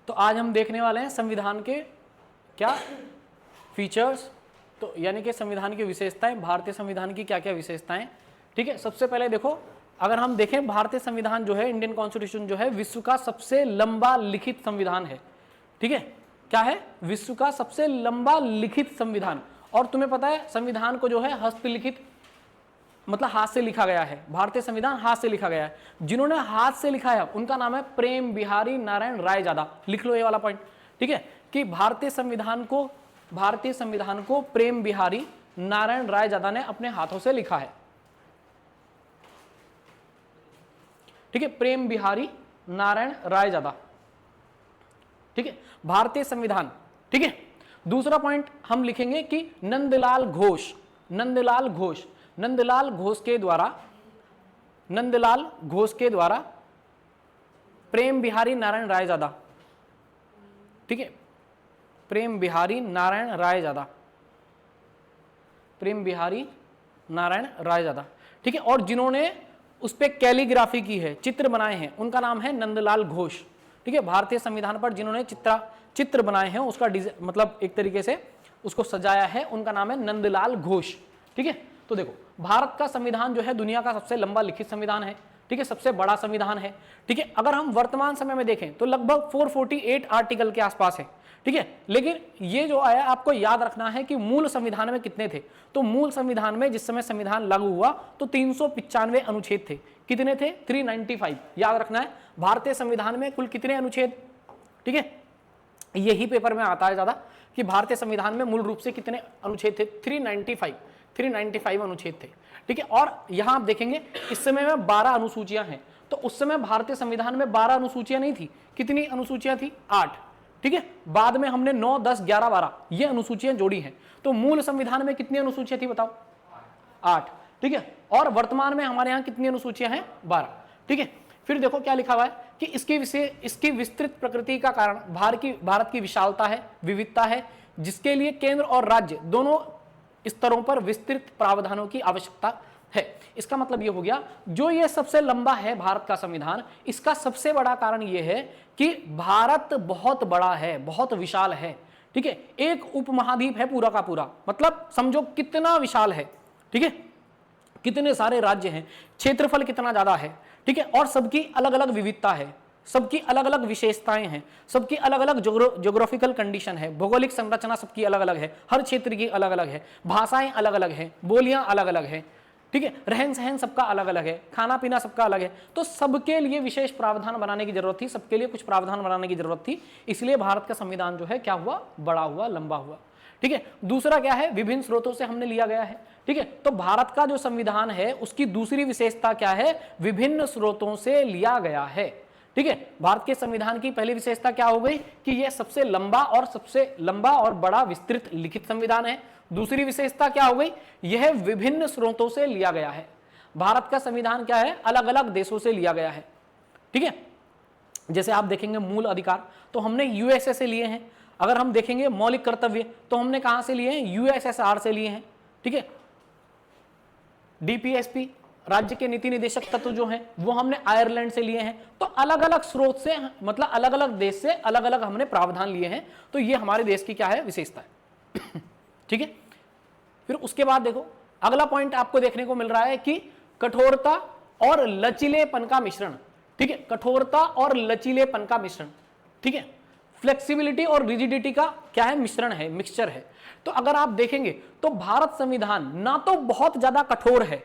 तो आज हम देखने वाले हैं संविधान के क्या फीचर्स, तो यानी कि संविधान की विशेषताएं, भारतीय संविधान की क्या क्या विशेषताएं। ठीक है, सबसे पहले देखो, अगर हम देखें भारतीय संविधान जो है, इंडियन कॉन्स्टिट्यूशन जो है, विश्व का सबसे लंबा लिखित संविधान है। ठीक है, क्या है? विश्व का सबसे लंबा लिखित संविधान। और तुम्हें पता है संविधान को जो है हस्तलिखित मतलब हाथ से लिखा गया है। भारतीय संविधान हाथ से लिखा गया है। जिन्होंने हाथ से लिखा है उनका नाम है प्रेम बिहारी नारायण रायजादा। लिख लो ये वाला पॉइंट। ठीक है, कि भारतीय संविधान को प्रेम बिहारी नारायण रायजादा ने अपने हाथों से लिखा है। ठीक है, प्रेम बिहारी नारायण रायजादा। ठीक है, भारतीय संविधान। ठीक है, दूसरा पॉइंट हम लिखेंगे कि नंदलाल घोष के द्वारा प्रेम बिहारी नारायण रायजादा। ठीक है, प्रेम बिहारी नारायण रायजादा। ठीक है, और जिन्होंने उस पर कैलीग्राफी की है, चित्र बनाए हैं, उनका नाम है नंदलाल घोष। ठीक है, भारतीय संविधान पर जिन्होंने चित्र बनाए हैं, उसका मतलब एक तरीके से उसको सजाया है, उनका नाम है नंदलाल घोष। ठीक है, तो देखो भारत का संविधान जो है दुनिया का सबसे लंबा लिखित संविधान है। ठीक है, सबसे बड़ा संविधान है। ठीक है, अगर हम वर्तमान समय में देखें तो लगभग 448 आर्टिकल के आसपास है। ठीक है, लेकिन ये जो आया आपको याद रखना है कि मूल संविधान में कितने थे। तो मूल संविधान में जिस समय संविधान लागू हुआ तो 395 अनुच्छेद थे। कितने थे? 395। याद रखना है भारतीय संविधान में कुल कितने अनुच्छेद। ठीक है, यही पेपर में आता है ज्यादा कि भारतीय संविधान में मूल रूप से कितने अनुच्छेद थे। 395 अनुच्छेद थे। ठीक है, और यहां आप देखेंगे इस समय में 12 अनुसूचियां हैं। तो उस समय भारतीय संविधान में 12 अनुसूचियां नहीं थी। कितनी अनुसूचियां थी? 8। ठीक है, बाद में हमने 9, 10, 11, 12 ये अनुसूचियां जोड़ी हैं। तो मूल संविधान में कितनी अनुसूचियां थी बताओ? 8। ठीक है, और वर्तमान में हमारे यहां कितनी अनुसूचियां हैं? 12। ठीक है, फिर देखो क्या लिखा हुआ है कि इसकी विस्तृत प्रकृति का कारण भारत की विशालता है, विविधता है, जिसके लिए केंद्र और राज्य दोनों स्तरों पर विस्तृत प्रावधानों की आवश्यकता है। इसका मतलब यह हो गया, जो ये सबसे लंबा है भारत का संविधान, इसका सबसे बड़ा कारण यह है कि भारत बहुत बड़ा है, बहुत विशाल है। ठीक है, एक उपमहाद्वीप है पूरा का पूरा, मतलब समझो कितना विशाल है। ठीक है, कितने सारे राज्य हैं, क्षेत्रफल कितना ज्यादा है। ठीक है, और सबकी अलग अलग विविधता है, सबकी अलग अलग विशेषताएं हैं, सबकी अलग अलग ज्योग्राफिकल कंडीशन है, भौगोलिक संरचना सबकी अलग अलग है, हर क्षेत्र की अलग अलग है, भाषाएं अलग अलग हैं, बोलियां अलग अलग हैं। ठीक है, रहन सहन सबका अलग अलग है, खाना पीना सबका अलग है। तो सबके लिए विशेष प्रावधान बनाने की जरूरत थी, सबके लिए कुछ प्रावधान बनाने की जरूरत थी। इसलिए भारत का संविधान जो है क्या हुआ? बड़ा हुआ, लंबा हुआ। ठीक है, दूसरा क्या है? विभिन्न स्रोतों से हमने लिया गया है। ठीक है, तो भारत का जो संविधान है उसकी दूसरी विशेषता क्या है? विभिन्न स्रोतों से लिया गया है। ठीक है, भारत के संविधान की पहली विशेषता क्या हो गई कि यह सबसे लंबा और बड़ा विस्तृत लिखित संविधान है। दूसरी विशेषता क्या हो गई? यह विभिन्न स्रोतों से लिया गया है। भारत का संविधान क्या है? अलग अलग देशों से लिया गया है। ठीक है, जैसे आप देखेंगे मूल अधिकार तो हमने यूएसए से लिए हैं। अगर हम देखेंगे मौलिक कर्तव्य तो हमने कहां से लिए हैं? यूएसएसआर से लिए हैं। ठीक है, डीपीएसपी राज्य के नीति निदेशक तत्व जो हैं वो हमने आयरलैंड से लिए हैं। तो अलग अलग स्रोत से, मतलब अलग अलग देश से अलग अलग हमने प्रावधान लिए हैं। तो ये हमारे देश की क्या है? विशेषता है। ठीक है, फिर उसके बाद देखो अगला पॉइंट आपको देखने को मिल रहा है कि कठोरता और लचीलेपन का मिश्रण। ठीक है, कठोरता और लचीलेपन का मिश्रण। ठीक है, फ्लेक्सिबिलिटी और रिजिडिटी का क्या है? मिश्रण है, मिक्सचर है। तो अगर आप देखेंगे तो भारत संविधान ना तो बहुत ज्यादा कठोर है,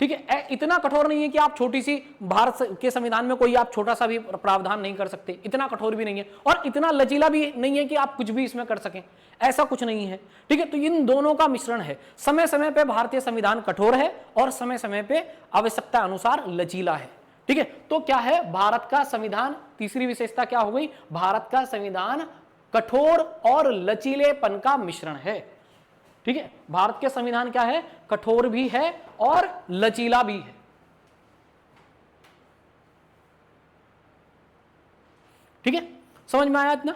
ठीक है, इतना कठोर नहीं है कि आप छोटी सी भारत के संविधान में कोई आप छोटा सा भी प्रावधान नहीं कर सकते, इतना कठोर भी नहीं है, और इतना लचीला भी नहीं है कि आप कुछ भी इसमें कर सकें, ऐसा कुछ नहीं है। ठीक है, तो इन दोनों का मिश्रण है। समय समय पे भारतीय संविधान कठोर है और समय समय पे आवश्यकता अनुसार लचीला है। ठीक है, तो क्या है? भारत का संविधान, तीसरी विशेषता क्या हो गई? भारत का संविधान कठोर और लचीलेपन का मिश्रण है। ठीक है, भारत के संविधान क्या है? कठोर भी है और लचीला भी है। ठीक है, समझ में आया इतना?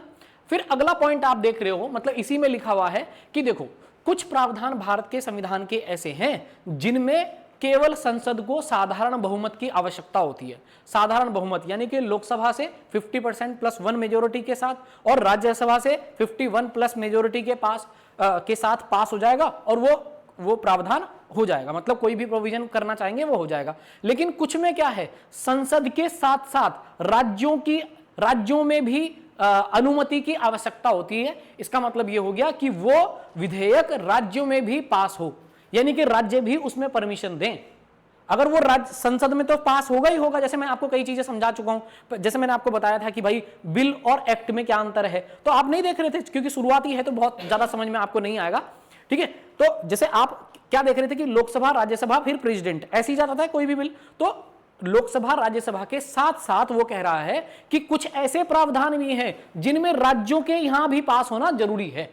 फिर अगला पॉइंट आप देख रहे हो, मतलब इसी में लिखा हुआ है कि देखो कुछ प्रावधान भारत के संविधान के ऐसे हैं जिनमें केवल संसद को साधारण बहुमत की आवश्यकता होती है। साधारण बहुमत यानी कि लोकसभा से 50% प्लस 1 मेजोरिटी के साथ और राज्यसभा से 51 प्लस मेजोरिटी के साथ पास हो जाएगा और वो प्रावधान हो जाएगा, मतलब कोई भी प्रोविजन करना चाहेंगे वो हो जाएगा। लेकिन कुछ में क्या है, संसद के साथ साथ राज्यों में भी अनुमति की आवश्यकता होती है। इसका मतलब ये हो गया कि वो विधेयक राज्यों में भी पास हो, यानी कि राज्य भी उसमें परमिशन दें। अगर वो राज्य संसद में तो पास होगा ही होगा, जैसे मैं आपको कई चीजें समझा चुका हूं, जैसे मैंने आपको बताया था कि भाई बिल और एक्ट में क्या अंतर है, तो आप नहीं देख रहे थे क्योंकि शुरुआती है तो बहुत ज्यादा समझ में आपको नहीं आएगा, ठीक है। तो जैसे आप क्या देख रहे थे कि लोकसभा, राज्यसभा, फिर प्रेसिडेंट, ऐसे ही जाता था कोई भी बिल। तो लोकसभा राज्यसभा के साथ साथ वो कह रहा है कि कुछ ऐसे प्रावधान भी हैं जिनमें राज्यों के यहां भी पास होना जरूरी है,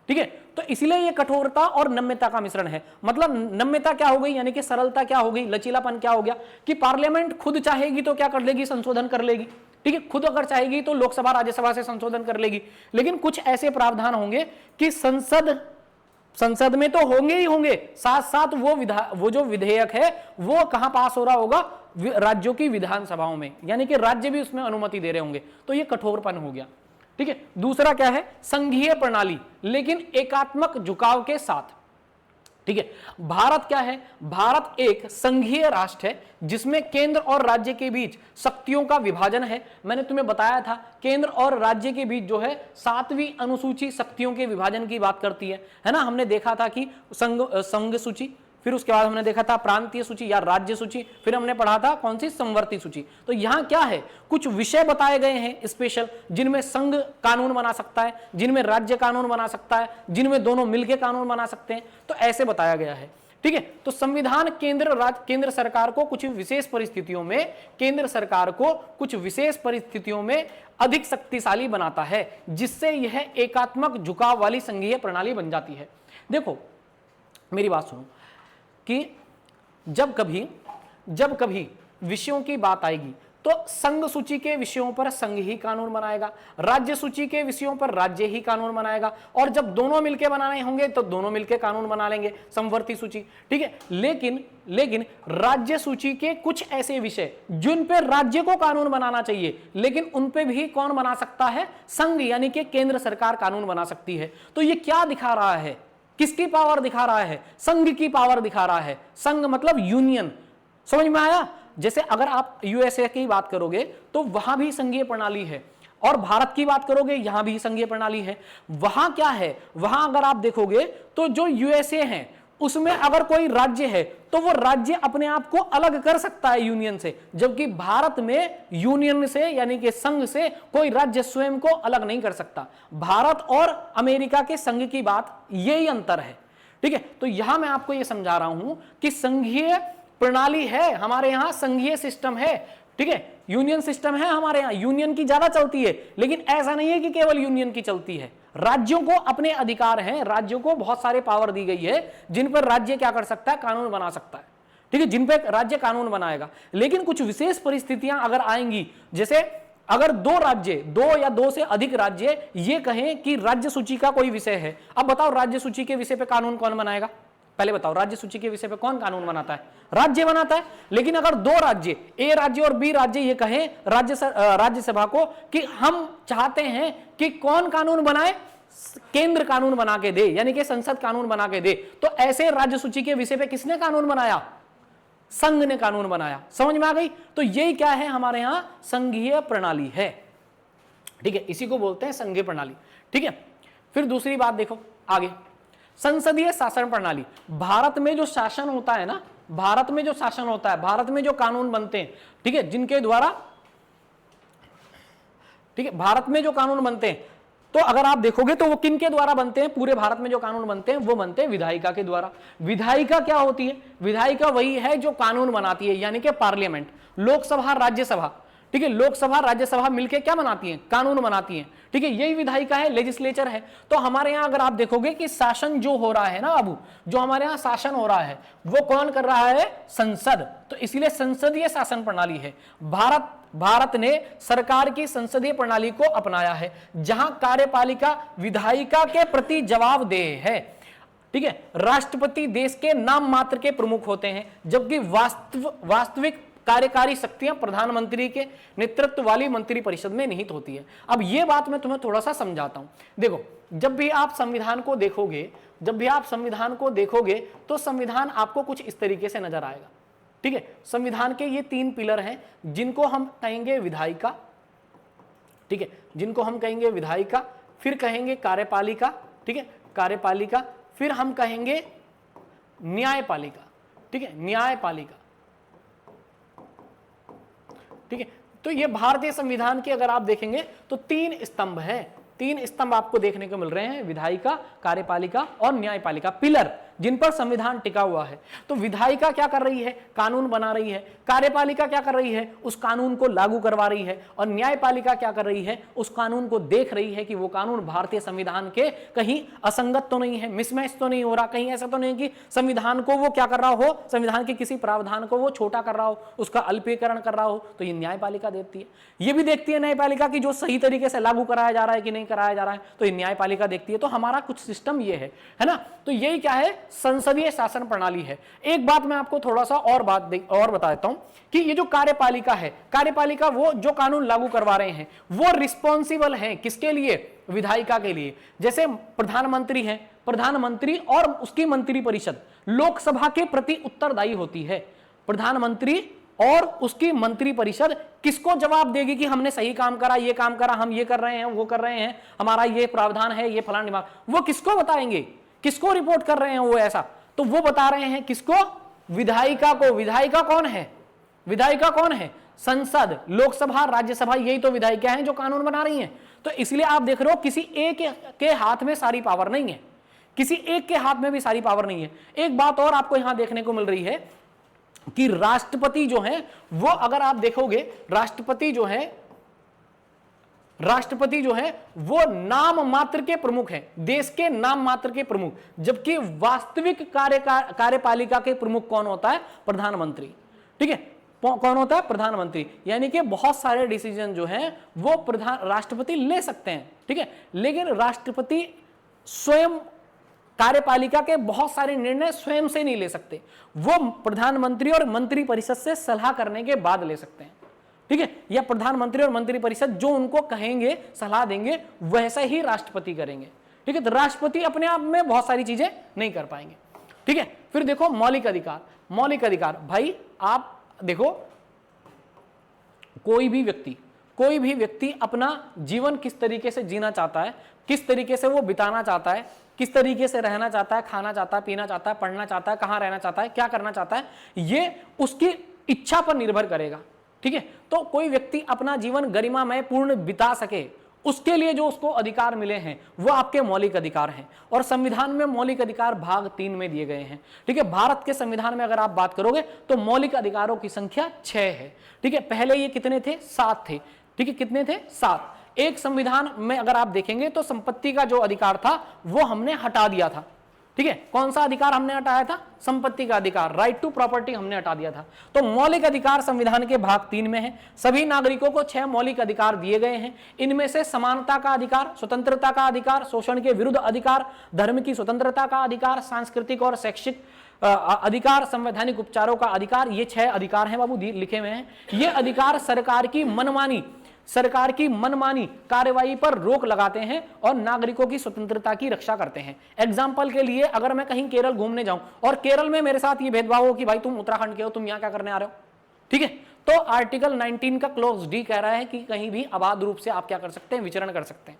ठीक है। तो इसलिए ये कठोरता और नम्यता का मिश्रण है। मतलब नम्यता क्या हो गई, यानी कि सरलता क्या हो गई, लचीलापन क्या हो गया कि पार्लियामेंट खुद चाहेगी तो क्या कर लेगी, संशोधन कर लेगी, ठीक है। खुद अगर चाहेगी तो लोकसभा राज्यसभा से संशोधन कर लेगी। लेकिन कुछ ऐसे प्रावधान होंगे कि संसद में तो होंगे ही होंगे, साथ साथ वो जो विधेयक है वो कहां पास हो रहा होगा, राज्यों की विधानसभाओं में, यानी कि राज्य भी उसमें अनुमति दे रहे होंगे। तो ये कठोरपन हो गया, ठीक है। दूसरा क्या है, संघीय प्रणाली लेकिन एकात्मक झुकाव के साथ, ठीक है। भारत क्या है, भारत एक संघीय राष्ट्र है जिसमें केंद्र और राज्य के बीच शक्तियों का विभाजन है। मैंने तुम्हें बताया था केंद्र और राज्य के बीच जो है 7वीं अनुसूची शक्तियों के विभाजन की बात करती है ना। हमने देखा था कि संघ सूची, फिर उसके बाद हमने देखा था प्रांतीय सूची या राज्य सूची, फिर हमने पढ़ा था कौन सी, संवर्ती सूची। तो यहां क्या है, कुछ विषय बताए गए हैं स्पेशल, जिनमें संघ कानून बना सकता है, जिनमें राज्य कानून बना सकता है, जिनमें दोनों मिलकर कानून बना सकते हैं। तो ऐसे बताया गया है, ठीक है। तो संविधान केंद्र सरकार को कुछ विशेष परिस्थितियों में अधिक शक्तिशाली बनाता है, जिससे यह एकात्मक झुकाव वाली संघीय प्रणाली बन जाती है। देखो मेरी बात सुनो कि जब कभी विषयों की बात आएगी तो संघ सूची के विषयों पर संघ ही कानून बनाएगा, राज्य सूची के विषयों पर राज्य ही कानून बनाएगा, और जब दोनों मिलके बनाने होंगे तो दोनों मिलके कानून बना लेंगे, संवर्ती सूची, ठीक है। लेकिन राज्य सूची के कुछ ऐसे विषय जिन पर राज्य को कानून बनाना चाहिए, लेकिन उन पे भी कौन बना सकता है, संघ, यानी कि केंद्र सरकार कानून बना सकती है। तो ये क्या दिखा रहा है, किसकी पावर दिखा रहा है, संघ की पावर दिखा रहा है। संघ मतलब यूनियन, समझ में आया। जैसे अगर आप यूएसए की बात करोगे तो वहां भी संघीय प्रणाली है, और भारत की बात करोगे यहां भी संघीय प्रणाली है। वहां क्या है, वहां अगर आप देखोगे तो जो यूएसए है उसमें अगर कोई राज्य है तो वो राज्य अपने आप को अलग कर सकता है यूनियन से, जबकि भारत में यूनियन से यानी कि संघ से कोई राज्य स्वयं को अलग नहीं कर सकता। भारत और अमेरिका के संघ की बात यही अंतर है, ठीक है। तो यहां मैं आपको यह समझा रहा हूं कि संघीय प्रणाली है, हमारे यहां संघीय सिस्टम है, ठीक है। यूनियन सिस्टम है हमारे यहां, यूनियन की ज्यादा चलती है, लेकिन ऐसा नहीं है कि केवल यूनियन की चलती है। राज्यों को अपने अधिकार हैं, राज्यों को बहुत सारे पावर दी गई है जिन पर राज्य क्या कर सकता है, कानून बना सकता है, ठीक है, जिन पर राज्य कानून बनाएगा। लेकिन कुछ विशेष परिस्थितियां अगर आएंगी, जैसे अगर दो या दो से अधिक राज्य ये कहें कि राज्य सूची का कोई विषय है, अब बताओ राज्य सूची के विषय पे कानून कौन बनाएगा, पहले बताओ राज्य सूची के विषय पे कौन कानून बनाता है, राज्य बनाता है। लेकिन अगर दो राज्य, ए राज्य और बी राज्य, ये कहें राज्यसभा को कि हम चाहते हैं कि कौन कानून बनाए, केंद्र कानून बना के दे, यानी कि संसद कानून बना के दे, तो ऐसे राज्य सूची के विषय पे किसने कानून बनाया, संघ ने कानून बनाया। समझ में आ गई। तो यही क्या है, हमारे यहां संघीय प्रणाली है, ठीक है, इसी को बोलते हैं संघीय प्रणाली, ठीक है। फिर दूसरी बात देखो आगे, संसदीय शासन प्रणाली। भारत में जो शासन होता है ना, भारत में जो शासन होता है, भारत में जो कानून बनते हैं, ठीक है, जिनके द्वारा, ठीक है, भारत में जो कानून बनते हैं, तो अगर आप देखोगे तो वो किन के द्वारा बनते हैं, पूरे भारत में जो कानून बनते हैं वो बनते हैं विधायिका के द्वारा। विधायिका क्या होती है, विधायिका वही है जो कानून बनाती है, यानी कि पार्लियामेंट, लोकसभा राज्यसभा, ठीक है, लोकसभा राज्यसभा मिलकर क्या बनाती हैं, कानून बनाती हैं, ठीक है, यही विधायिका है, लेजिस्लेचर है। तो हमारे यहां अगर आप देखोगे कि शासन जो हो रहा है ना, अब जो हमारे यहां शासन हो रहा है वो कौन कर रहा है, संसद। तो इसीलिए संसदीय शासन प्रणाली है। भारत ने सरकार की संसदीय प्रणाली को अपनाया है, जहां कार्यपालिका विधायिका के प्रति जवाबदेह है, ठीक है। राष्ट्रपति देश के नाम मात्र के प्रमुख होते हैं, जबकि वास्तविक कार्यकारी शक्तियां प्रधानमंत्री के नेतृत्व वाली मंत्री परिषद में निहित होती है। अब यह बात मैं तुम्हें थोड़ा सा समझाता हूं। देखो, जब भी आप संविधान को देखोगे तो संविधान आपको कुछ इस तरीके से नजर आएगा। ठीक है, संविधान के ये 3 पिलर हैं जिनको हम कहेंगे विधायिका, ठीक है, जिनको हम कहेंगे विधायिका, फिर कहेंगे कार्यपालिका, ठीक है, कार्यपालिका, फिर हम कहेंगे न्यायपालिका, ठीक है, न्यायपालिका, ठीक है। तो ये भारतीय संविधान के अगर आप देखेंगे तो 3 स्तंभ हैं, 3 स्तंभ आपको देखने को मिल रहे हैं, विधायिका, कार्यपालिका और न्यायपालिका, पिलर जिन पर संविधान टिका हुआ है। तो विधायिका क्या कर रही है? कानून बना रही है। कार्यपालिका क्या कर रही है? उस कानून को लागू करवा रही है। और न्यायपालिका क्या कर रही है? उस कानून को देख रही है कि वो कानून भारतीय संविधान के कहीं असंगत तो नहीं है, मिसमैच तो नहीं हो रहा, कहीं ऐसा तो नहीं कि संविधान को वो क्या कर रहा हो, संविधान के किसी प्रावधान को वो छोटा कर रहा हो, उसका अल्पीकरण कर रहा हो। तो ये न्यायपालिका देखती है। ये भी देखती है न्यायपालिका की जो सही तरीके से लागू कराया जा रहा है कि नहीं कराया जा रहा है, तो ये न्यायपालिका देखती है। तो हमारा कुछ सिस्टम ये है ना। तो यही क्या है? संसदीय शासन प्रणाली है। एक बात मैं आपको थोड़ा सा और बता देता हूं कि ये जो कार्यपालिका है, कार्यपालिका वो जो कानून लागू करवा रहे हैं वो रिस्पॉन्सिबल हैं किसके लिए? विधायिका के लिए। जैसे प्रधानमंत्री हैं, प्रधानमंत्री और उसकी मंत्री परिषद लोकसभा के प्रति उत्तरदायी होती है। प्रधानमंत्री और उसकी मंत्री परिषद किसको जवाब देगी कि हमने सही काम करा, ये काम करा, हम ये कर रहे हैं, वो कर रहे हैं, हमारा ये प्रावधान है, ये फलाना दिमाग, वो किसको बताएंगे? किसको रिपोर्ट कर रहे हैं वो ऐसा? तो वो बता रहे हैं किसको? विधायिका को। विधायिका कौन है? विधायिका कौन है? संसद, लोकसभा, राज्यसभा, यही तो विधायिका हैं जो कानून बना रही हैं। तो इसलिए आप देख रहे हो किसी एक के हाथ में सारी पावर नहीं है, किसी एक के हाथ में भी सारी पावर नहीं है। एक बात और आपको यहां देखने को मिल रही है कि राष्ट्रपति जो है वो, अगर आप देखोगे, राष्ट्रपति जो है वो नाम मात्र के प्रमुख हैं, देश के नाम मात्र के प्रमुख, जबकि वास्तविक कार्यपालिका के प्रमुख कौन होता है? प्रधानमंत्री। ठीक है, कौन होता है? प्रधानमंत्री। यानी कि बहुत सारे डिसीजन जो हैं वो राष्ट्रपति ले सकते हैं, ठीक है, लेकिन राष्ट्रपति स्वयं कार्यपालिका के बहुत सारे निर्णय स्वयं से नहीं ले सकते, वो प्रधानमंत्री और मंत्री परिषद से सलाह करने के बाद ले सकते हैं। ठीक है, या प्रधानमंत्री और मंत्री परिषद जो उनको कहेंगे, सलाह देंगे, वैसा ही राष्ट्रपति करेंगे। ठीक है, तो राष्ट्रपति अपने आप में बहुत सारी चीजें नहीं कर पाएंगे। ठीक है, फिर देखो मौलिक अधिकार। मौलिक अधिकार भाई आप देखो, कोई भी व्यक्ति अपना जीवन किस तरीके से जीना चाहता है, किस तरीके से वो बिताना चाहता है, किस तरीके से रहना चाहता है, खाना चाहता है, पीना चाहता है, पढ़ना चाहता है, कहां रहना चाहता है, क्या करना चाहता है, ये उसकी इच्छा पर निर्भर करेगा। ठीक है, तो कोई व्यक्ति अपना जीवन गरिमामय पूर्ण बिता सके, उसके लिए जो उसको अधिकार मिले हैं वो आपके मौलिक अधिकार हैं। और संविधान में मौलिक अधिकार भाग 3 में दिए गए हैं। ठीक है, भारत के संविधान में अगर आप बात करोगे तो मौलिक अधिकारों की संख्या 6 है। ठीक है, पहले ये कितने थे? 7 थे। ठीक है, कितने थे? 7। एक संविधान में अगर आप देखेंगे तो संपत्ति का जो अधिकार था वो हमने हटा दिया था। ठीक है, कौन सा अधिकार हमने हटाया था? संपत्ति का अधिकार, राइट टू प्रॉपर्टी हमने हटा दिया था। तो मौलिक अधिकार संविधान के भाग 3 में है। सभी नागरिकों को 6 मौलिक अधिकार दिए गए हैं। इनमें से समानता का अधिकार, स्वतंत्रता का अधिकार, शोषण के विरुद्ध अधिकार, धर्म की स्वतंत्रता का अधिकार, सांस्कृतिक और शैक्षिक अधिकार, संवैधानिक उपचारों का अधिकार, ये 6 अधिकार हैं बाबू, लिखे हुए हैं। ये अधिकार सरकार की मनमानी कार्रवाई पर रोक लगाते हैं और नागरिकों की स्वतंत्रता की रक्षा करते हैं। एग्जाम्पल के लिए अगर मैं कहीं केरल घूमने जाऊं और केरल में मेरे साथ ये भेदभाव हो कि भाई तुम उत्तराखंड के हो, तुम यहां क्या करने आ रहे हो, ठीक है, तो आर्टिकल 19 का क्लॉज डी कह रहा है कि कहीं भी अबाध रूप से आप क्या कर सकते हैं? विचरण कर सकते हैं,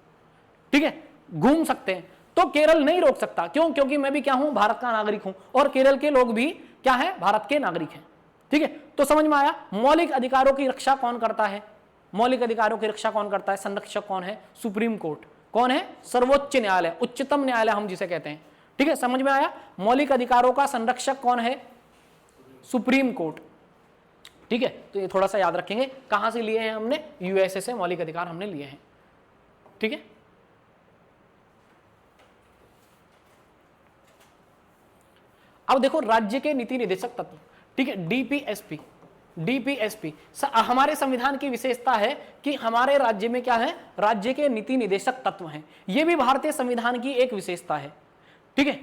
ठीक है, घूम सकते हैं। तो केरल नहीं रोक सकता, क्यों? क्योंकि मैं भी क्या हूं? भारत का नागरिक हूं और केरल के लोग भी क्या है? भारत के नागरिक हैं। ठीक है, तो समझ में आया मौलिक अधिकारों की रक्षा कौन करता है? मौलिक अधिकारों की रक्षा कौन करता है? संरक्षक कौन है? Supreme court. कौन है? सर्वोच्च न्यायालय, उच्चतम न्यायालय हम जिसे कहते हैं। ठीक है, समझ में आया? मौलिक अधिकारों का संरक्षक कौन है? Supreme court. ठीक है, तो ये थोड़ा सा याद रखेंगे। कहां से लिए हैं हमने? यूएसए से मौलिक अधिकार हमने लिए हैं। ठीक है, अब देखो राज्य के नीति निदेशक तत्व। ठीक है, डीपीएसपी हमारे संविधान की विशेषता है कि हमारे राज्य में क्या है? राज्य के नीति निदेशक तत्व हैं। यह भी भारतीय संविधान की एक विशेषता है। ठीक है,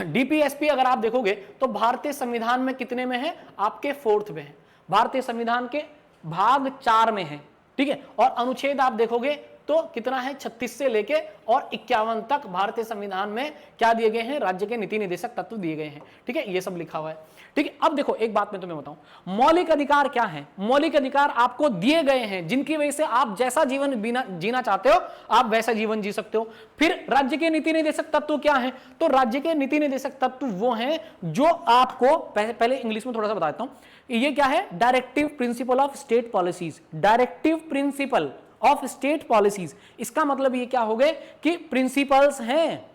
डीपीएसपी अगर आप देखोगे तो भारतीय संविधान में कितने में है, आपके 4th में है, भारतीय संविधान के भाग 4 में है, ठीक है। और अनुच्छेद आप देखोगे तो कितना है, 36 से लेके और 51 तक भारतीय संविधान में क्या दिए गए हैं, राज्य के नीति निर्देशक तत्व दिए गए हैं, ठीक है, ये सब लिखा हुआ है, ठीक है। अब देखो एक बात मैं तुम्हें बताऊं, मौलिक अधिकार क्या है, मौलिक अधिकार आपको दिए गए हैं जिनकी वजह से आप जैसा जीवन जीना चाहते हो आप वैसा जीवन जी सकते हो। फिर राज्य के नीति निर्देशक तत्व क्या है, तो राज्य के नीति निर्देशक तत्व वो हैं जो आपको पहले इंग्लिश में थोड़ा सा बता देता हूं, ये क्या है, directive principle of state policies, directive principle of state policies. इसका मतलब ये क्या हो गए कि प्रिंसिपल्स हैं,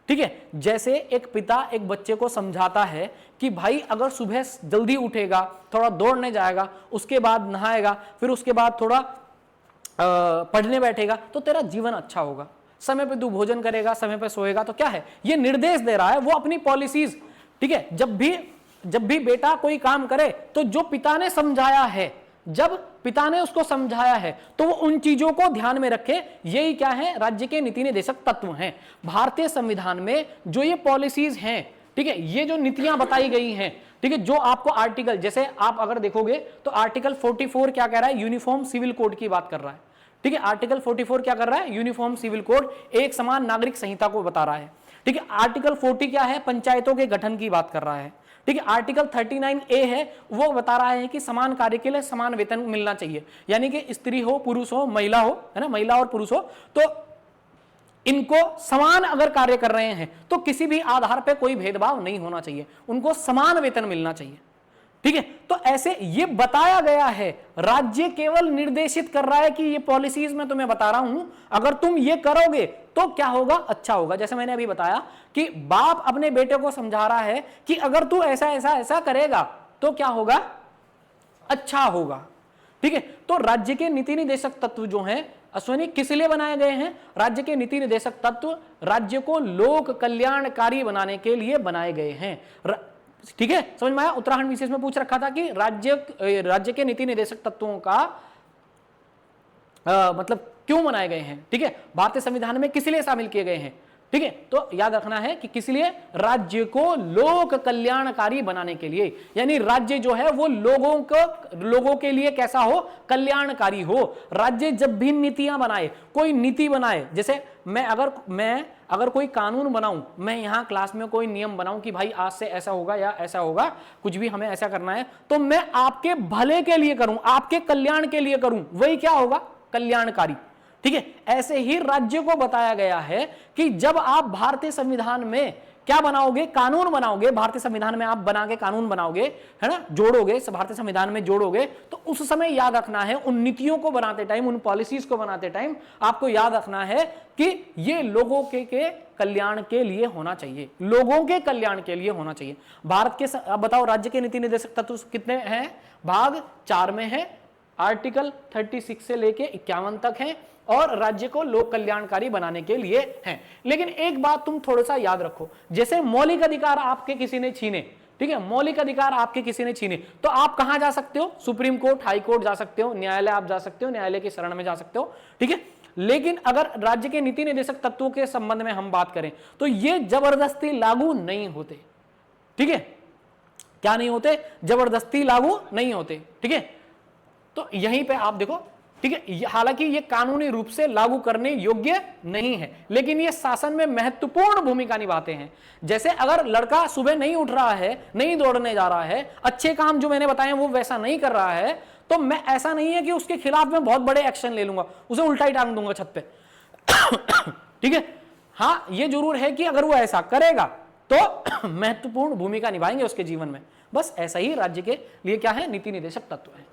ठीक है। जैसे एक पिता एक बच्चे को समझाता है कि भाई अगर सुबह जल्दी उठेगा, थोड़ा दौड़ने जाएगा, उसके बाद नहाएगा, फिर उसके बाद थोड़ा पढ़ने बैठेगा तो तेरा जीवन अच्छा होगा, समय पे तू भोजन करेगा, समय पे सोएगा, तो क्या है, ये निर्देश दे रहा है वो अपनी पॉलिसीज, ठीक है। जब भी बेटा कोई काम करे तो जो पिता ने समझाया है, जब पिता ने उसको समझाया है तो वो उन चीजों को ध्यान में रखे, यही क्या है, राज्य के नीति निर्देशक तत्व हैं। भारतीय संविधान में जो ये पॉलिसीज हैं, ठीक है, ये जो नीतियां बताई गई हैं, ठीक है, जो आपको आर्टिकल, जैसे आप अगर देखोगे तो आर्टिकल 44 क्या कह रहा है, यूनिफॉर्म सिविल कोड की बात कर रहा है, ठीक है। आर्टिकल 44 क्या कर रहा है, यूनिफॉर्म सिविल कोड, एक समान नागरिक संहिता को बता रहा है, ठीक है। आर्टिकल 40 क्या है, पंचायतों के गठन की बात कर रहा है, ठीक है। आर्टिकल 39A है, वो बता रहा है कि समान कार्य के लिए समान वेतन मिलना चाहिए, यानी कि स्त्री हो, पुरुष हो, महिला हो, है ना, महिला और पुरुष हो, तो इनको समान अगर कार्य कर रहे हैं तो किसी भी आधार पे कोई भेदभाव नहीं होना चाहिए, उनको समान वेतन मिलना चाहिए, ठीक है। तो ऐसे ये बताया गया है, राज्य केवल निर्देशित कर रहा है कि ये पॉलिसीज मैं तुम्हें बता रहा हूं, अगर तुम ये करोगे तो क्या होगा, अच्छा होगा। जैसे मैंने अभी बताया कि बाप अपने बेटे को समझा रहा है कि अगर तू ऐसा ऐसा ऐसा करेगा तो क्या होगा, अच्छा होगा, ठीक है। तो राज्य के नीति निर्देशक तत्व जो हैं अश्विनी किस लिए बनाए गए हैं, राज्य के नीति निर्देशक तत्व राज्य को लोक कल्याणकारी बनाने के लिए बनाए गए हैं, ठीक है, समझ में आया। उत्तराखंड विशेष में पूछ रखा था कि राज्य के नीति निर्देशक तत्वों का मतलब क्यों बनाए गए हैं, ठीक है, भारतीय संविधान में किस लिए शामिल किए गए हैं, ठीक है। तो याद रखना है कि किस लिए, राज्य को लोक कल्याणकारी बनाने के लिए, यानी राज्य जो है वो लोगों के लिए कैसा हो, कल्याणकारी हो। राज्य जब भी नीतियां बनाए, कोई नीति बनाए, जैसे मैं अगर कोई कानून बनाऊं, मैं यहां क्लास में कोई नियम बनाऊं कि भाई आज से ऐसा होगा या ऐसा होगा, कुछ भी हमें ऐसा करना है, तो मैं आपके भले के लिए करूं, आपके कल्याण के लिए करूं, वही क्या होगा, कल्याणकारी, ठीक है। ऐसे ही राज्य को बताया गया है कि जब आप भारतीय संविधान में क्या बनाओगे, कानून बनाओगे, भारतीय संविधान में आप बना के कानून बनाओगे, है ना, जोड़ोगे, भारतीय संविधान में जोड़ोगे, तो उस समय याद रखना है, उन नीतियों को बनाते टाइम, उन पॉलिसीज को बनाते टाइम आपको याद रखना है कि ये लोगों के कल्याण के लिए होना चाहिए, लोगों के कल्याण के लिए होना चाहिए। भारत के, अब बताओ राज्य के नीति निर्देशक तत्व कितने हैं, भाग 4 में है, आर्टिकल 36 से लेके 51 तक है और राज्य को लोक कल्याणकारी बनाने के लिए हैं। लेकिन एक बात तुम थोड़ा सा याद रखो, जैसे मौलिक अधिकार आपके किसी ने छीने, ठीक है, मौलिक अधिकार आपके किसी ने छीने तो आप कहां जा सकते हो, सुप्रीम कोर्ट, हाई कोर्ट जा सकते हो, न्यायालय आप जा सकते हो, न्यायालय की शरण में जा सकते हो, ठीक है। लेकिन अगर राज्य के नीति निर्देशक तत्वों के संबंध में हम बात करें तो ये जबरदस्ती लागू नहीं होते, ठीक है, क्या नहीं होते, जबरदस्ती लागू नहीं होते, ठीक है। तो यहीं पे आप देखो, ठीक है, हालांकि ये कानूनी रूप से लागू करने योग्य नहीं है, लेकिन ये शासन में महत्वपूर्ण भूमिका निभाते हैं। जैसे अगर लड़का सुबह नहीं उठ रहा है, नहीं दौड़ने जा रहा है, अच्छे काम जो मैंने बताए वो वैसा नहीं कर रहा है, तो मैं, ऐसा नहीं है कि उसके खिलाफ मैं बहुत बड़े एक्शन ले लूंगा, उसे उल्टा ही टांग दूंगा छत पे, ठीक है। हाँ, ये जरूर है कि अगर वो ऐसा करेगा तो महत्वपूर्ण भूमिका निभाएंगे उसके जीवन में। बस ऐसा ही राज्य के लिए क्या है, नीति निर्देशक तत्व है,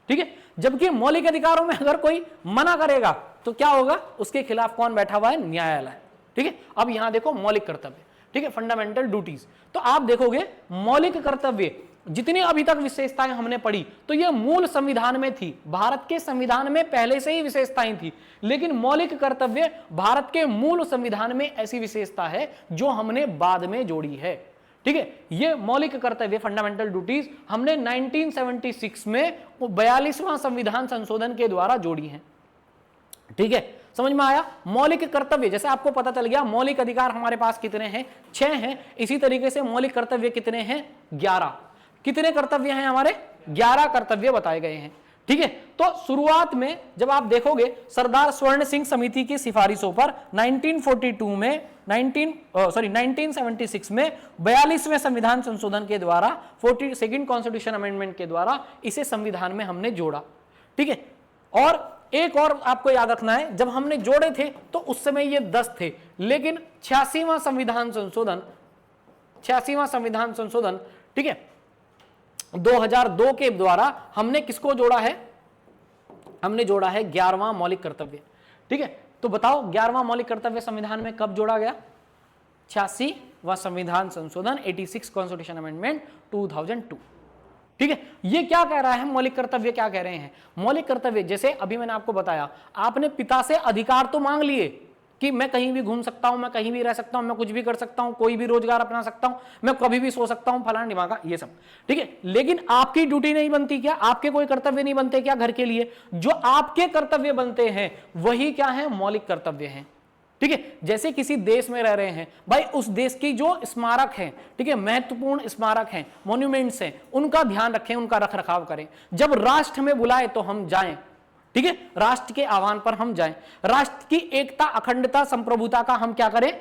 ठीक है। जबकि मौलिक अधिकारों में अगर कोई मना करेगा तो क्या होगा, उसके खिलाफ कौन बैठा हुआ है, न्यायालय, ठीक है। अब यहां देखो मौलिक कर्तव्य, ठीक है, फंडामेंटल ड्यूटीज, तो आप देखोगे मौलिक कर्तव्य जितनी अभी तक विशेषताएं हमने पढ़ी तो ये मूल संविधान में थी, भारत के संविधान में पहले से ही विशेषताएं थी, लेकिन मौलिक कर्तव्य भारत के मूल संविधान में ऐसी विशेषता है जो हमने बाद में जोड़ी है, ठीक है। ये मौलिक कर्तव्य, फंडामेंटल ड्यूटीज, हमने 1976 में 42वां संविधान संशोधन के द्वारा जोड़ी है, ठीक है। समझ में आया? मौलिक कर्तव्य, जैसे आपको पता चल गया मौलिक अधिकार हमारे पास कितने हैं, 6 हैं, इसी तरीके से मौलिक कर्तव्य कितने हैं, 11। कितने कर्तव्य हैं हमारे, 11 कर्तव्य बताए गए हैं। ठीक है, तो शुरुआत में जब आप देखोगे सरदार स्वर्ण सिंह समिति की सिफारिशों पर 1942 में 1976 में 42वें संविधान संशोधन के द्वारा 42nd कॉन्स्टिट्यूशन अमेंडमेंट के द्वारा इसे संविधान में हमने जोड़ा। ठीक है, और एक और आपको याद रखना है, जब हमने जोड़े थे तो उस समय ये 10 थे, लेकिन 86वां संविधान संशोधन, ठीक है, 2002 के द्वारा हमने किसको जोड़ा है, हमने जोड़ा है 11वां मौलिक कर्तव्य। ठीक है, तो बताओ 11वां मौलिक कर्तव्य संविधान में कब जोड़ा गया, 86वां संविधान संशोधन 86 कॉन्स्टिट्यूशन अमेंडमेंट 2002। ठीक है, ये क्या कह रहा है, मौलिक कर्तव्य क्या कह रहे हैं, मौलिक कर्तव्य जैसे अभी मैंने आपको बताया, आपने पिता से अधिकार तो मांग लिए कि मैं कहीं भी घूम सकता हूं, मैं कहीं भी रह सकता हूं, मैं कुछ भी कर सकता हूं, कोई भी रोजगार अपना सकता हूं, मैं कभी भी सो सकता हूं, फलाना दिमागा, ये सब। ठीक है, लेकिन आपकी ड्यूटी नहीं बनती क्या, आपके कोई कर्तव्य नहीं बनते क्या घर के लिए, जो आपके कर्तव्य बनते हैं वही क्या है, मौलिक कर्तव्य हैं। ठीक है, जैसे किसी देश में रह रहे हैं भाई, उस देश की जो स्मारक है, ठीक है, महत्वपूर्ण स्मारक हैं, मॉन्यूमेंट्स हैं, उनका ध्यान रखें, उनका रख रखाव करें। जब राष्ट्र में बुलाए तो हम जाएं, ठीक है, राष्ट्र के आह्वान पर हम जाएं, राष्ट्र की एकता, अखंडता, संप्रभुता का हम क्या करें,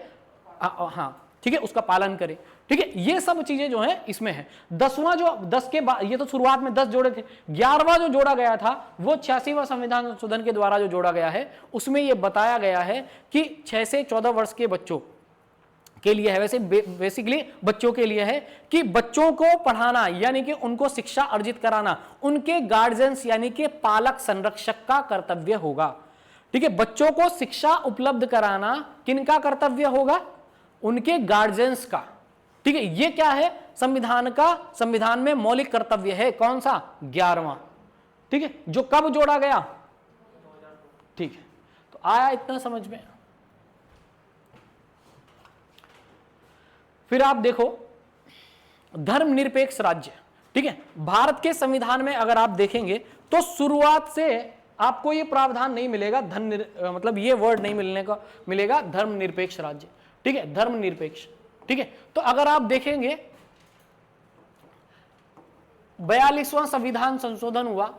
हाँ ठीक है, उसका पालन करें। ठीक है, ये सब चीजें जो है इसमें है। 10वां जो 10 के बाद, ये तो शुरुआत में 10 जोड़े थे, 11वां जो जोड़ा गया था वो 86वां संविधान संशोधन के द्वारा जो जोड़ा गया है, उसमें यह बताया गया है कि 6 से 14 वर्ष के बच्चों के लिए है, वैसे बेसिकली बच्चों के लिए है कि बच्चों को पढ़ाना यानी कि उनको शिक्षा अर्जित कराना उनके गार्जियंस यानी कि पालक संरक्षक का कर्तव्य होगा। ठीक है, बच्चों को शिक्षा उपलब्ध कराना किनका कर्तव्य होगा, उनके गार्जियंस का। ठीक है, ये क्या है, संविधान में मौलिक कर्तव्य है, कौन सा, 11वां। ठीक है, जो कब जोड़ा गया, ठीक है, तो आया इतना समझ में। फिर आप देखो धर्मनिरपेक्ष राज्य। ठीक है, भारत के संविधान में अगर आप देखेंगे तो शुरुआत से आपको ये प्रावधान नहीं मिलेगा, मतलब ये वर्ड नहीं मिलेगा धर्मनिरपेक्ष राज्य। ठीक है, धर्मनिरपेक्ष। ठीक है, तो अगर आप देखेंगे 42वां संविधान संशोधन हुआ,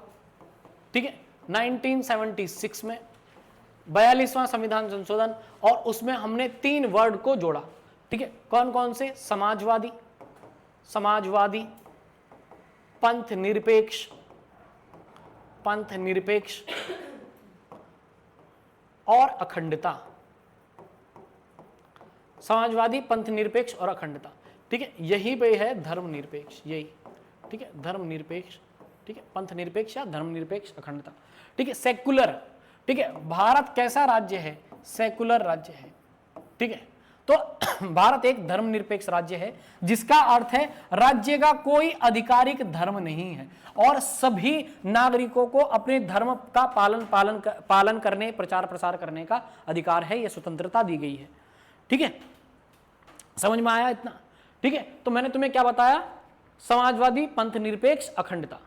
ठीक है, 1976 में 42वां संविधान संशोधन, और उसमें हमने 3 वर्ड को जोड़ा। ठीक है, कौन कौन से, समाजवादी, पंथ निरपेक्ष और अखंडता। समाजवादी, पंथ निरपेक्ष और अखंडता। ठीक है, यही पे है धर्मनिरपेक्ष, यही। ठीक है, धर्मनिरपेक्ष, ठीक है, पंथ निरपेक्ष या धर्मनिरपेक्ष, अखंडता। ठीक है, सेकुलर। ठीक है, भारत कैसा राज्य है, सेकुलर राज्य है। ठीक है, तो भारत एक धर्मनिरपेक्ष राज्य है, जिसका अर्थ है राज्य का कोई आधिकारिक धर्म नहीं है और सभी नागरिकों को अपने धर्म का पालन करने, प्रचार प्रसार करने का अधिकार है, यह स्वतंत्रता दी गई है। ठीक है, समझ में आया इतना। ठीक है, तो मैंने तुम्हें क्या बताया, समाजवादी, पंथ निरपेक्ष, अखंडता।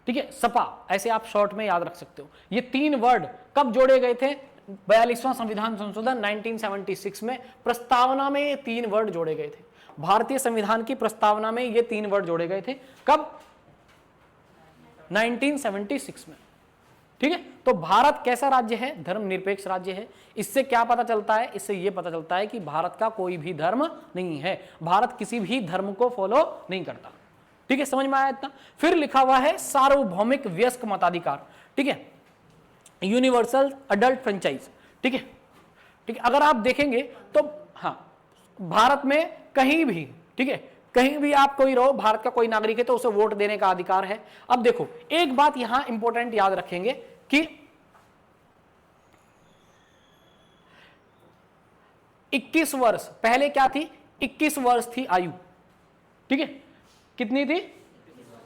ठीक है, सपा, ऐसे आप शॉर्ट में याद रख सकते हो। ये 3 वर्ड कब जोड़े गए थे, 42वां संविधान संशोधन 1976 में प्रस्तावना में ये 3 वर्ड जोड़े गए थे। भारतीय संविधान की प्रस्तावना में ये 3 वर्ड जोड़े गए थे, कब, 1976 में। ठीक है, तो भारत कैसा राज्य है, धर्मनिरपेक्ष राज्य है। इससे क्या पता चलता है, इससे यह पता चलता है कि भारत का कोई भी धर्म नहीं है, भारत किसी भी धर्म को फॉलो नहीं करता। ठीक है, समझ में आया इतना। फिर लिखा हुआ है सार्वभौमिक वयस्क मताधिकार। ठीक है, यूनिवर्सल अडल्ट फ्रेंचाइज। ठीक है, ठीक है, अगर आप देखेंगे तो हाँ, भारत में कहीं भी, ठीक है, कहीं भी आप कोई रहो, भारत का कोई नागरिक है तो उसे वोट देने का अधिकार है। अब देखो एक बात यहां इंपॉर्टेंट याद रखेंगे कि 21 वर्ष, पहले क्या थी, 21 वर्ष थी आयु। ठीक है, कितनी थी,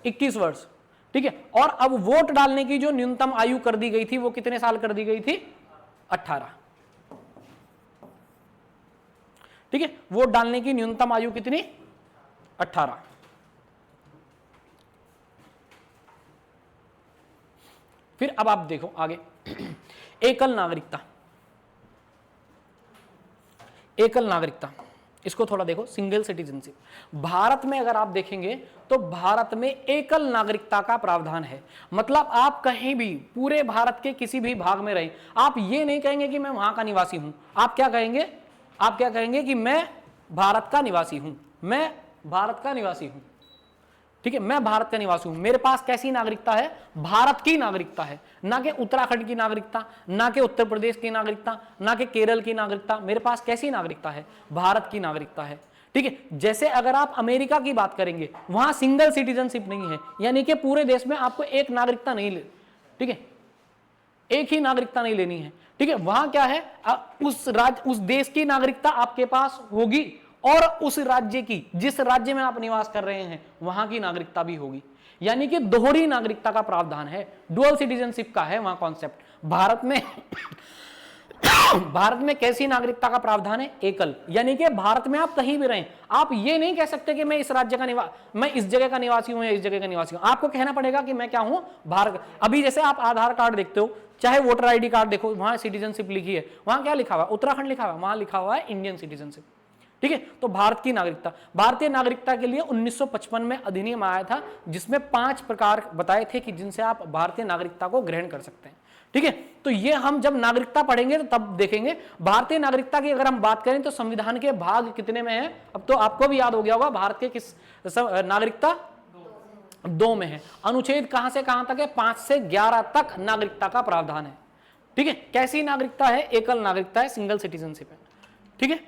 21 वर्ष। ठीक है, और अब वोट डालने की जो न्यूनतम आयु कर दी गई थी वो कितने साल कर दी गई थी, 18। ठीक है, वोट डालने की न्यूनतम आयु कितनी, 18। फिर अब आप देखो आगे, एकल नागरिकता। एकल नागरिकता, इसको थोड़ा देखो, सिंगल सिटीजनशिप। भारत में अगर आप देखेंगे तो भारत में एकल नागरिकता का प्रावधान है। मतलब आप कहीं भी पूरे भारत के किसी भी भाग में रहे, आप ये नहीं कहेंगे कि मैं वहां का निवासी हूं, आप क्या कहेंगे, आप क्या कहेंगे कि मैं भारत का निवासी हूं, मैं भारत का निवासी हूं, ठीक है, मैं भारत का निवासी हूं, मेरे पास कैसी नागरिकता है, भारत की नागरिकता है, ना कि उत्तराखंड की नागरिकता, ना कि उत्तर प्रदेश की नागरिकता, ना कि केरल की नागरिकता, मेरे पास कैसी नागरिकता है, भारत की नागरिकता है, ठीक है। जैसे अगर आप अमेरिका की बात करेंगे, वहां सिंगल सिटीजनशिप नहीं है, यानी कि पूरे देश में आपको एक नागरिकता नहीं ले, ठीक है, एक ही नागरिकता नहीं लेनी है, ठीक है। वहां क्या है, उस देश की नागरिकता आपके पास होगी और उस राज्य की, जिस राज्य में आप निवास कर रहे हैं वहां की नागरिकता भी होगी, यानी कि दोहरी नागरिकता का प्रावधान है, डुअल सिटीजनशिप का है वहां कॉन्सेप्ट। भारत में भारत में कैसी नागरिकता का प्रावधान है, एकल, यानी कि भारत में आप कहीं भी रहें, आप ये नहीं कह सकते कि मैं इस राज्य का मैं इस जगह का निवासी हूं या इस जगह का निवासी हूं, आपको कहना पड़ेगा कि मैं क्या हूं, भारत। अभी जैसे आप आधार कार्ड देखते हो, चाहे वोटर आईडी कार्ड देखो, वहां सिटीजनशिप लिखी है, वहां क्या लिखा हुआ, उत्तराखंड लिखा हुआ, वहां लिखा हुआ है इंडियन सिटीजनशिप, ठीक है। तो भारत की नागरिकता, भारतीय नागरिकता के लिए 1955 में अधिनियम आया था, जिसमें 5 प्रकार बताए थे कि जिनसे आप भारतीय नागरिकता को ग्रहण कर सकते हैं, ठीक है। तो ये हम जब नागरिकता पढ़ेंगे तो तब देखेंगे। भारतीय नागरिकता की अगर हम बात करें तो संविधान के भाग कितने में है, अब तो आपको भी याद हो गया होगा, भारत के किस नागरिकता 2 में है। अनुच्छेद कहां से कहां तक है, 5 से 11 तक नागरिकता का प्रावधान है, ठीक है। कैसी नागरिकता है, एकल नागरिकता है, सिंगल सिटीजनशिप है, ठीक है।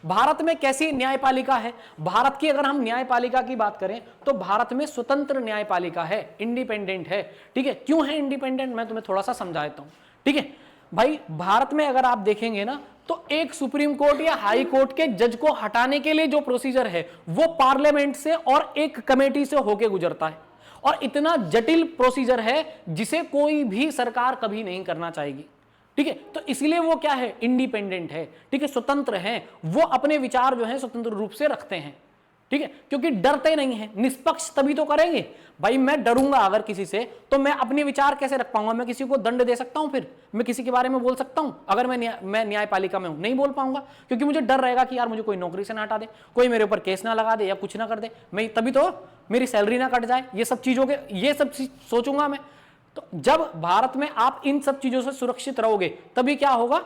भारत में कैसी न्यायपालिका है, भारत की अगर हम न्यायपालिका की बात करें तो भारत में स्वतंत्र न्यायपालिका है, इंडिपेंडेंट है, ठीक है। क्यों है इंडिपेंडेंट, मैं तुम्हें थोड़ा सा समझा देता हूं, ठीक है भाई। भारत में अगर आप देखेंगे ना तो एक सुप्रीम कोर्ट या हाई कोर्ट के जज को हटाने के लिए जो प्रोसीजर है वो पार्लियामेंट से और एक कमेटी से होकर गुजरता है, और इतना जटिल प्रोसीजर है जिसे कोई भी सरकार कभी नहीं करना चाहेगी, ठीक है। तो इसलिए वो क्या है, इंडिपेंडेंट है, ठीक है, स्वतंत्र हैं, वो अपने विचार जो है स्वतंत्र रूप से रखते हैं, ठीक है, क्योंकि डरते नहीं हैं, निष्पक्ष तभी तो करेंगे भाई। मैं डरूंगा अगर किसी से तो मैं अपने विचार कैसे रख पाऊंगा, मैं किसी को दंड दे सकता हूं, फिर मैं किसी के बारे में बोल सकता हूं, अगर मैं न्यायपालिका में हूं नहीं बोल पाऊंगा, क्योंकि मुझे डर रहेगा कि यार मुझे कोई नौकरी से ना हटा दे, कोई मेरे ऊपर केस ना लगा दे या कुछ ना कर दे, मैं तभी तो मेरी सैलरी ना कट जाए, ये सब चीजों के ये सब सोचूंगा मैं। तो जब भारत में आप इन सब चीजों से सुरक्षित रहोगे तभी क्या होगा,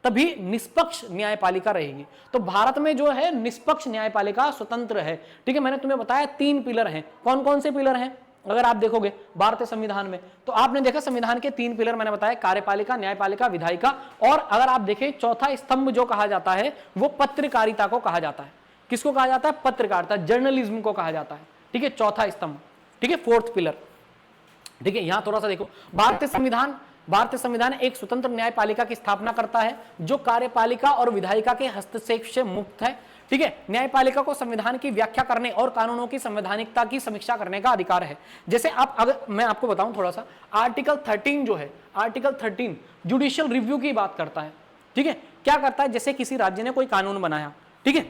तभी निष्पक्ष न्यायपालिका रहेगी। तो भारत में जो है निष्पक्ष न्यायपालिका स्वतंत्र है, ठीक है। मैंने तुम्हें बताया 3 पिलर हैं, कौन कौन से पिलर हैं, अगर आप देखोगे भारतीय संविधान में तो आपने देखा संविधान के 3 पिलर मैंने बताया, कार्यपालिका, न्यायपालिका, विधायिका, और अगर आप देखें चौथा स्तंभ जो कहा जाता है वो पत्रकारिता को कहा जाता है। किसको कहा जाता है, पत्रकारिता, जर्नलिज्म को कहा जाता है, ठीक है, चौथा स्तंभ, ठीक है, 4th पिलर, ठीक है। यहां थोड़ा सा देखो, भारतीय संविधान एक स्वतंत्र न्यायपालिका की स्थापना करता है जो कार्यपालिका और विधायिका के हस्तक्षेप से मुक्त है, ठीक है। न्यायपालिका को संविधान की व्याख्या करने और कानूनों की संवैधानिकता की समीक्षा करने का अधिकार है। जैसे आप, अगर मैं आपको बताऊं थोड़ा सा, आर्टिकल 13 जो है, आर्टिकल 13 जुडिशियल रिव्यू की बात करता है, ठीक है। क्या करता है, जैसे किसी राज्य ने कोई कानून बनाया, ठीक है,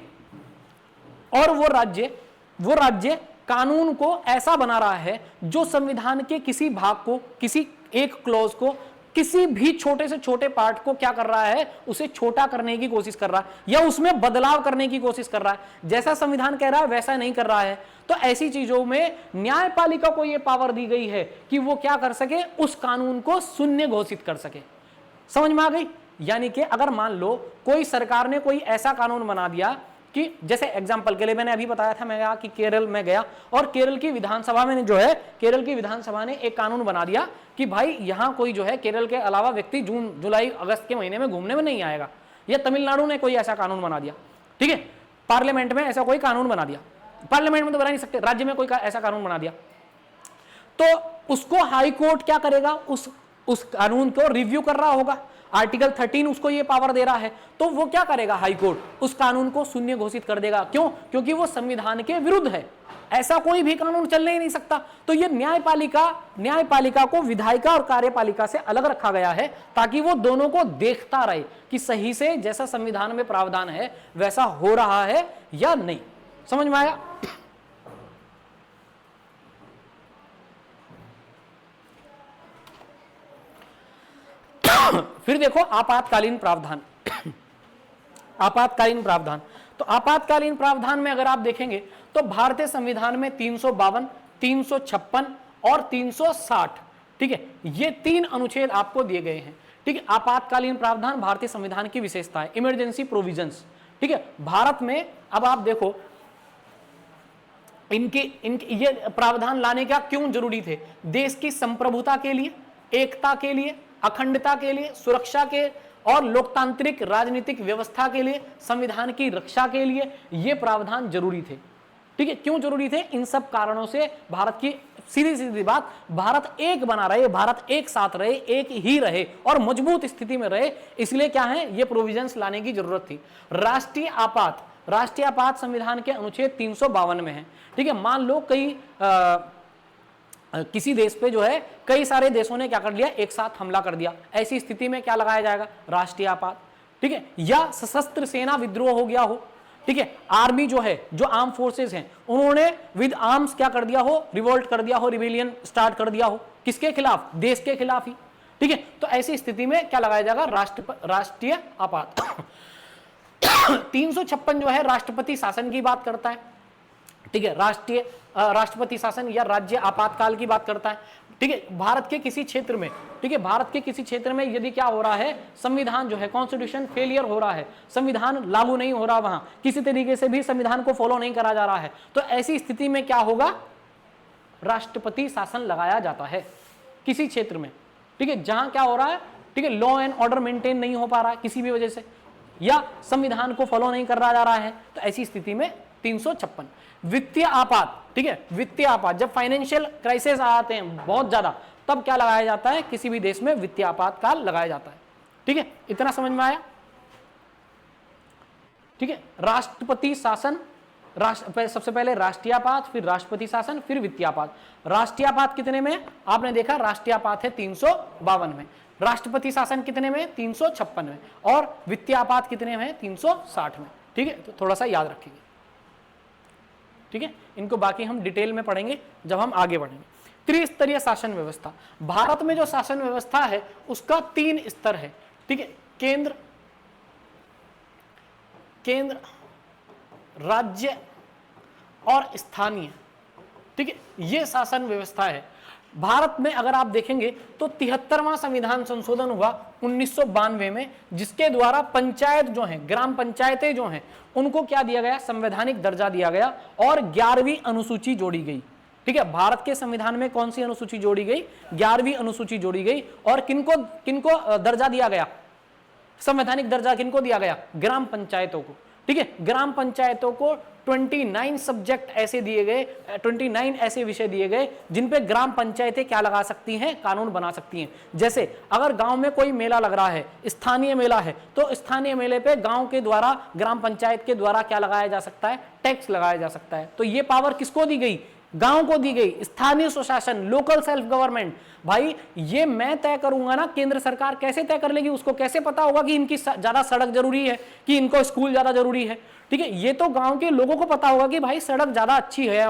और वो राज्य कानून को ऐसा बना रहा है जो संविधान के किसी भाग को, किसी एक क्लॉज को, किसी भी छोटे से छोटे पार्ट को क्या कर रहा है, उसे छोटा करने की कोशिश कर रहा है या उसमें बदलाव करने की कोशिश कर रहा है, जैसा संविधान कह रहा है वैसा नहीं कर रहा है। तो ऐसी चीजों में न्यायपालिका को यह पावर दी गई है कि वो क्या कर सके, उस कानून को शून्य घोषित कर सके। समझ में आ गई? यानी कि अगर मान लो कोई सरकार ने कोई ऐसा कानून बना दिया कि, जैसे एग्जाम्पल के लिए मैंने अभी बताया था, मैं गया कि केरल में गया और केरल की विधानसभा में जो है, केरल की विधानसभा ने एक कानून बना दिया कि भाई यहां कोई जो है केरल के अलावा व्यक्ति जून जुलाई अगस्त के महीने में घूमने में नहीं आएगा, या तमिलनाडु ने कोई ऐसा कानून बना दिया, ठीक है, पार्लियामेंट में ऐसा कोई कानून बना दिया, पार्लियामेंट में तो बना नहीं सकते, राज्य में कोई ऐसा कानून बना दिया, तो उसको हाई कोर्ट क्या करेगा, उस कानून को रिव्यू कर रहा होगा। आर्टिकल 13 उसको ये पावर दे रहा है, तो वो क्या करेगा, हाई कोर्ट उस कानून को शून्य घोषित कर देगा। क्यों? क्योंकि वो संविधान के विरुद्ध है, ऐसा कोई भी कानून चलने ही नहीं सकता। तो ये न्यायपालिका को विधायिका और कार्यपालिका से अलग रखा गया है ताकि वो दोनों को देखता रहे कि सही से जैसा संविधान में प्रावधान है वैसा हो रहा है या नहीं। समझ में आया? फिर देखो आपातकालीन प्रावधान। आपातकालीन प्रावधान, तो आपातकालीन प्रावधान में अगर आप देखेंगे तो भारतीय संविधान में 352, 356 और 360, ठीक है, ये 3 अनुच्छेद आपको दिए गए हैं। ठीक है, आपातकालीन प्रावधान भारतीय संविधान की विशेषता है, इमरजेंसी प्रोविजंस। ठीक है, भारत में अब आप देखो इनके ये प्रावधान लाने का क्यों जरूरी थे? देश की संप्रभुता के लिए, एकता के लिए, अखंडता के लिए, सुरक्षा के और लोकतांत्रिक राजनीतिक व्यवस्था के लिए, संविधान की रक्षा के लिए ये प्रावधान जरूरी थे। ठीक है, क्यों जरूरी थे? इन सब कारणों से भारत की सीधी सीधी बात, भारत एक बना रहे, भारत एक साथ रहे, एक ही रहे और मजबूत स्थिति में रहे, इसलिए क्या है, ये प्रोविजंस लाने की जरूरत थी। राष्ट्रीय आपात संविधान के अनुच्छेद 352 में है। ठीक है, मान लो किसी देश पे जो है कई सारे देशों ने क्या कर लिया, एक साथ हमला कर दिया, ऐसी स्थिति में क्या लगाया जाएगा, राष्ट्रीय आपात। ठीक है, या सशस्त्र सेना विद्रोह हो गया हो, ठीक है, आर्मी जो है, जो आर्म फोर्सेस हैं, उन्होंने विद आर्म्स क्या कर दिया हो, रिवोल्ट कर दिया हो, रिबेलियन स्टार्ट कर दिया हो, किसके खिलाफ, देश के खिलाफ ही। ठीक है, तो ऐसी स्थिति में क्या लगाया जाएगा, राष्ट्रीय आपात। 356 जो है राष्ट्रपति शासन की बात करता है। ठीक है, राष्ट्रपति शासन या राज्य आपातकाल की बात करता है। ठीक है, भारत के किसी क्षेत्र में, ठीक है, भारत के किसी क्षेत्र में यदि क्या हो रहा है, संविधान जो है, कॉन्स्टिट्यूशन फेलियर हो रहा है, संविधान लागू नहीं हो रहा, वहां किसी तरीके से भी संविधान को फॉलो नहीं करा जा रहा है, तो ऐसी स्थिति में क्या होगा, राष्ट्रपति शासन लगाया जाता है किसी क्षेत्र में। ठीक है, जहां क्या हो रहा है, ठीक है, लॉ एंड ऑर्डर मेंटेन नहीं हो पा रहा है किसी भी वजह से, या संविधान को फॉलो नहीं करा जा रहा है, तो ऐसी स्थिति में 356। वित्तीय आपात, ठीक है, वित्तीय आपात, जब फाइनेंशियल क्राइसिस आते हैं बहुत ज्यादा, तब क्या लगाया जाता है, किसी भी देश में वित्तीय आपातकाल लगाया जाता है। ठीक है, इतना समझ में आया। ठीक है, राष्ट्रपति शासन, सबसे पहले राष्ट्रीय आपात, फिर राष्ट्रपति शासन, फिर वित्तीय आपात। राष्ट्रीय आपात कितने में, आपने देखा राष्ट्रीय आपात है 352 में, राष्ट्रपति शासन कितने में, 356 में, और वित्तीय आपात कितने में, 360 में। ठीक है, तो थोड़ा सा याद रखेंगे। ठीक है, इनको बाकी हम डिटेल में पढ़ेंगे जब हम आगे बढ़ेंगे। त्रिस्तरीय शासन व्यवस्था, भारत में जो शासन व्यवस्था है उसका 3 स्तर है। ठीक है, केंद्र, राज्य और स्थानीय। ठीक है, ये शासन व्यवस्था है भारत में। अगर आप देखेंगे तो 73वां संविधान संशोधन हुआ 1992 में, जिसके द्वारा पंचायत जो है, ग्राम पंचायतें जो हैं, उनको क्या दिया गया, संवैधानिक दर्जा दिया गया और 11वीं अनुसूची जोड़ी गई। ठीक है, भारत के संविधान में कौन सी अनुसूची जोड़ी गई, 11वीं अनुसूची जोड़ी गई। और किनको दर्जा दिया गया, संवैधानिक दर्जा किनको दिया गया, ग्राम पंचायतों को। ठीक है, ग्राम पंचायतों को 29 सब्जेक्ट ऐसे दिए गए, 29 ऐसे विषय दिए गए जिन पे ग्राम पंचायतें क्या लगा सकती हैं, कानून बना सकती हैं। जैसे अगर गांव में कोई मेला लग रहा है, स्थानीय मेला है, तो स्थानीय मेले पे गांव के द्वारा, ग्राम पंचायत के द्वारा क्या लगाया जा सकता है, टैक्स लगाया जा सकता है। तो ये पावर किसको दी गई, गांव को दी गई। स्थानीय स्वशासन, लोकल सेल्फ गवर्नमेंट, भाई ये मैं तय करूंगा ना, केंद्र सरकार कैसे तय कर लेगी, उसको कैसे पता होगा कि इनकी ज्यादा सड़क जरूरी है, कि इनको स्कूल ज्यादा जरूरी है। ठीक है, ये तो गांव के लोगों को पता होगा कि भाई सड़क ज्यादा अच्छी है,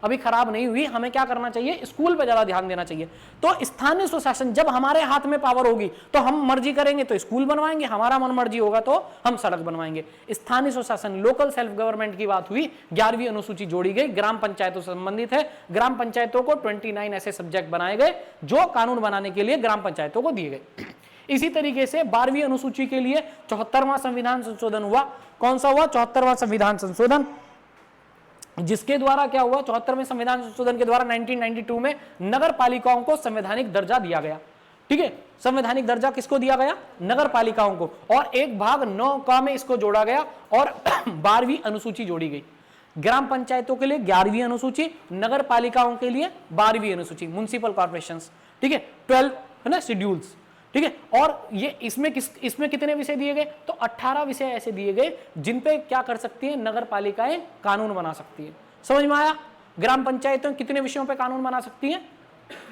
अभी खराब नहीं हुई, हमें क्या करना चाहिए, स्कूल पे ज्यादा ध्यान देना चाहिए। तो स्थानीय स्वशासन, जब हमारे हाथ में पावर होगी तो हम मर्जी करेंगे तो स्कूल बनवाएंगे, हमारा मन मर्जी होगा तो हम सड़क बनवाएंगे। स्थानीय स्वशासन, लोकल सेल्फ गवर्नमेंट की बात हुई, 11वीं अनुसूची जोड़ी गई, ग्राम पंचायतों से संबंधित है। ग्राम पंचायतों को 29 ऐसे सब्जेक्ट बनाए गए जो कानून बनाने के लिए ग्राम पंचायतों को दिए गए। इसी तरीके से 12वीं अनुसूची के लिए 74वां संविधान संशोधन हुआ। कौन सा हुआ, 74वां संविधान संशोधन, जिसके द्वारा क्या हुआ, 74वें संविधान संशोधन के द्वारा 1992 में नगर पालिकाओं को संवैधानिक दर्जा दिया गया। ठीक है, संवैधानिक दर्जा किसको दिया गया, नगर पालिकाओं को, और एक भाग 9 में इसको जोड़ा गया और 12वीं अनुसूची जोड़ी गई। ग्राम पंचायतों के लिए 11वीं अनुसूची, नगर पालिकाओं के लिए 12वीं अनुसूची, म्युनिसिपल कॉर्पोरेशंस। ठीक है, 12 है ना शेड्यूल्स। ठीक है, और ये इसमें कितने विषय दिए गए, तो 18 विषय ऐसे दिए गए जिन पे क्या कर सकती है, नगर पालिकाएं कानून बना सकती है। समझ में आया, ग्राम पंचायतें कितने विषयों पे कानून बना सकती हैं,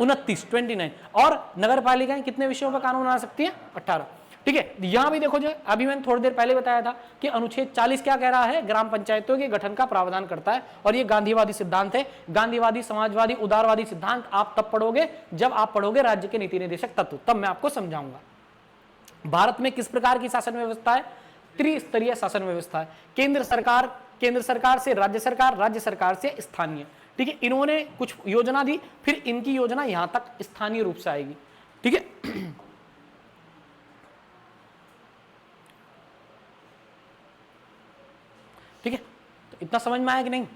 29, और नगर पालिकाएं कितने विषयों पे कानून बना सकती हैं, 18। ठीक है, यहां भी देखो, जो अभी मैंने थोड़ी देर पहले बताया था कि अनुच्छेद 40 क्या कह रहा है, ग्राम पंचायतों के गठन का प्रावधान करता है, और ये गांधीवादी सिद्धांत है। गांधीवादी, समाजवादी, उदारवादी सिद्धांत आप तब पढ़ोगे जब आप पढ़ोगे राज्य के नीति निर्देशक तत्व, तब मैं आपको समझाऊंगा। भारत में किस प्रकार की शासन व्यवस्था है? त्रिस्तरीय शासन व्यवस्था है। केंद्र सरकार से राज्य सरकार, राज्य सरकार से स्थानीय। ठीक है, इन्होंने कुछ योजना दी, फिर इनकी योजना यहां तक स्थानीय रूप से आएगी। ठीक है, ठीक है, तो इतना समझ में आया कि नहीं?